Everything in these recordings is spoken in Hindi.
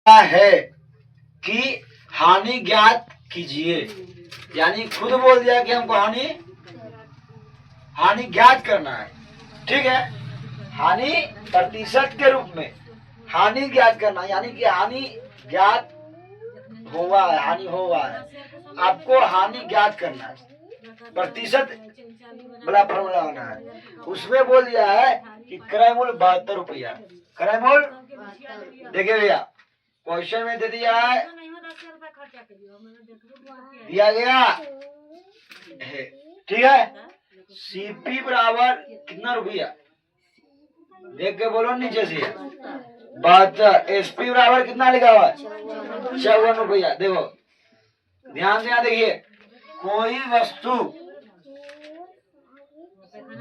है कि हानि ज्ञात कीजिए, यानी खुद बोल दिया कि हमको हानि ज्ञात करना है। ठीक है, हानि प्रतिशत के रूप में हानि ज्ञात करना, यानी कि हानि ज्ञात हुआ है, हानि हुआ है, आपको हानि ज्ञात करना है, प्रतिशत बड़ा फॉर्मूला होना है। उसमें बोल दिया है कि क्रय मूल्य 72 रुपया। क्रय मूल्य देखिए भैया, क्वेश्चन में दे दिया है, दिया गया है, ठीक है। सीपी बराबर कितना रुपया, देख के बोलो नीचे से। 72। एसपी बराबर कितना लिखा हुआ है? 54 रुपया। देखो ध्यान से, देखिए कोई वस्तु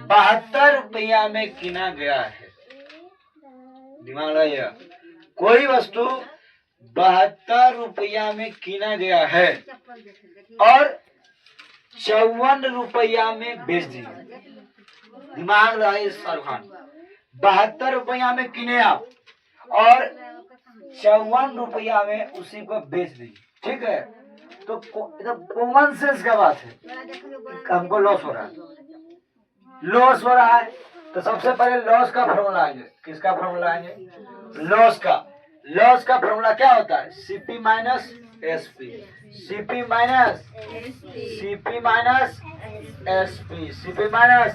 72 रुपया में किना गया है, दिमाग लगाइएगा, कोई वस्तु 72 रुपया में किना गया है और 54 रुपया में बेच दिया। दिमाग लगाइए शाहरुख खान, 72 रुपया में किने आप और 54 रुपया में उसी को बेच दी। ठीक है, तो कॉमन सेंस का बात है, हमको लॉस हो रहा है, लॉस हो रहा है। तो सबसे पहले लॉस का फॉर्मूला आएंगे। किसका फॉर्मूला आएंगे? लॉस का। लॉस का फॉर्मूला क्या होता है? CP minus SP, CP minus CP minus SP, CP minus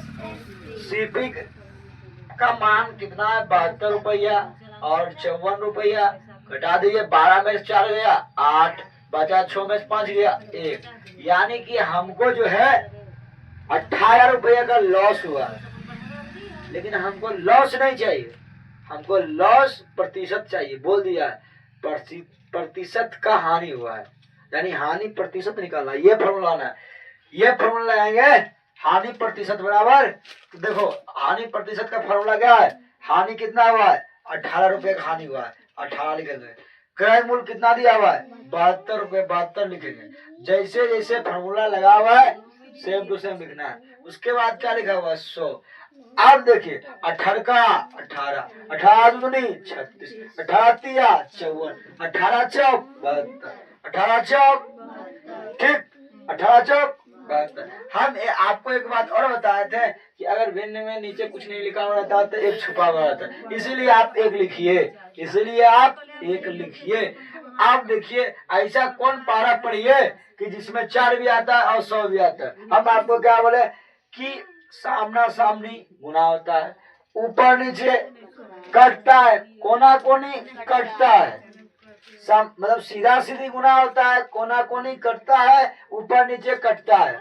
CP का मान कितना है? 72 रुपया और 54 रुपया। घटा दीजिए, 12 में 4 गया 8, बचा 6 में 5 गया 1, यानी कि हमको जो है 18 रुपये का लॉस हुआ। लेकिन हमको लॉस नहीं चाहिए, हमको लॉस प्रतिशत चाहिए। बोल दिया है प्रतिशत का हानि हुआ है, यानी हानि प्रतिशत निकालना, ये फॉर्मूला है। ये फॉर्मूला लगाएंगे, हानि प्रतिशत बराबर, तो देखो हानि प्रतिशत का फॉर्मूला क्या है? हानि कितना हुआ है? 18 रुपये का हानि हुआ है, 18 लिखेंगे। क्रय मूल्य कितना दिया हुआ है? 72 रुपये, 72 लिखेंगे। जैसे जैसे फॉर्मूला लगा हुआ है सेम टू सेम लिखना है। उसके बाद क्या लिखा हुआ है? 100। अब देखिए 18 का 18, 18 दूनी 36, 18 तिया 54, 18 चौक 72, 18 चौक, ठीक, 18 चौक 72। हम आपको एक बात और बताए थे कि अगर भिन्न में नीचे कुछ नहीं लिखा हुआ रहता तो एक छुपा हुआ रहता है, इसीलिए आप एक लिखिए, इसलिए आप एक लिखिए। आप देखिए ऐसा कौन पारा पढ़िए कि जिसमें 4 भी आता है और 100 भी आता है। हम आपको क्या बोले कि सामना सामनी गुना होता है, ऊपर नीचे कटता है, कोना कोनी कटता है, मतलब सीधा सीधी गुना होता है, कोना कोनी कटता है, ऊपर नीचे कटता है।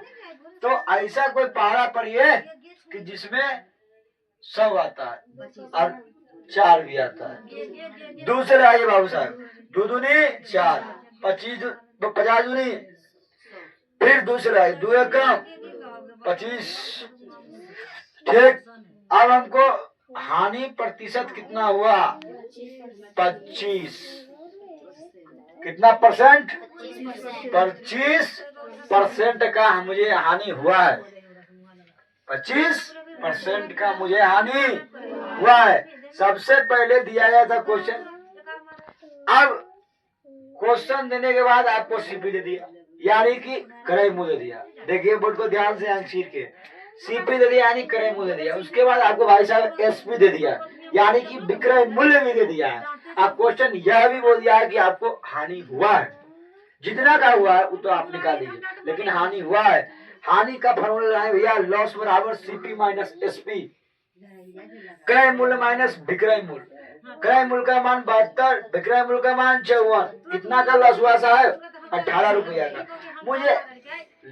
तो ऐसा कोई पहाड़ा पढ़िए कि जिसमें 100 आता है और 4 भी आता है। दूसरे आइए बाबू साहब, 2 दूनी 4, 25 50 दूनी, फिर दूसरा है 2 एकम 25। ठीक, अब हमको हानि प्रतिशत कितना हुआ? 25। कितना परसेंट? 25% का मुझे हानि हुआ है, 25% का मुझे हानि हुआ है। सबसे पहले दिया गया था क्वेश्चन, अब क्वेश्चन देने के बाद आपको सीपी दे दिया, यानी कि क्रय मूल्य दिया। देखिए बोर्ड को ध्यान से आंसर के, सीपी दे दिया यानी क्रय मूल्य दिया। उसके बाद आपको भाई साहब एसपी दे दिया, यानी कि विक्रय मूल्य भी दे दिया है। आप क्वेश्चन यह भी बोल दिया है कि आपको हानि हुआ है, जितना का हुआ है वो तो आप निकाल दीजिए, लेकिन हानि हुआ है। हानि का फॉर्मूला है भैया, लॉस बराबर सीपी माइनस एसपी, क्रय मूल्य माइनस विक्रय मूल्य। क्रय मूल्य का मान 72, विक्रय मूल्य का मान 54। कितना का लॉस हुआ साहब? 18 रुपया का। मुझे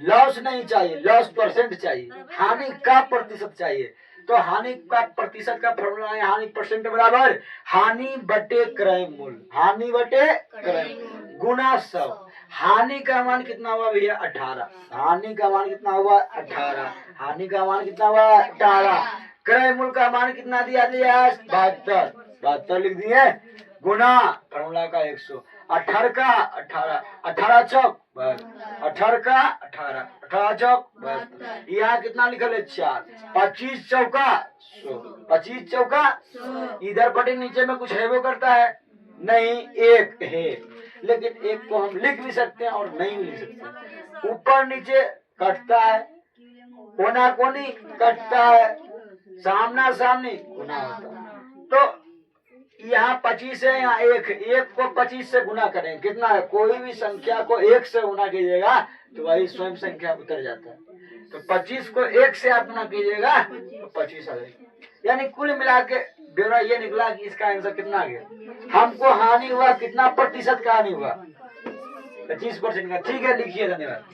लॉस नहीं चाहिए, लॉस परसेंट चाहिए, हानि का प्रतिशत चाहिए। तो हानि का प्रतिशत का फॉर्मूला है हानि परसेंट बराबर हानि बटे क्रय मूल्य, हानि बटे क्रय गुना 100। हानि का मान कितना हुआ भैया? 18। हानि का मान कितना हुआ? 18। हानि का मान कितना हुआ? 18। क्रय मूल्य का मान कितना दिया? 72, 72 लिख दिए, गुना फॉर्मूला का 100, 18 का 18, 18 चौक 18 का 18, 18 चौक यहाँ कितना लिखल है? 4, 25 चौका 100, 25 चौका, इधर पटे नीचे में कुछ है वो करता है नहीं एक है, लेकिन एक को हम लिख भी सकते हैं और नहीं भी लिख सकते। ऊपर नीचे कटता है, कोना कोनी कटता है, सामना सामनी गुना होता है। तो यहाँ 25 है, यहाँ एक को 25 से गुना करें, कितना है? कोई भी संख्या को 1 से गुना कीजिएगा तो वही स्वयं संख्या उतर जाता है। तो 25 को 1 से आप गुना कीजिएगा तो 25 आ जाएगा। यानी कुल मिला के ब्यौरा ये निकला कि इसका आंसर कितना आ गया। हमको हानि हुआ कितना प्रतिशत का हानि हुआ? 25% का। ठीक है, लिखिए। धन्यवाद।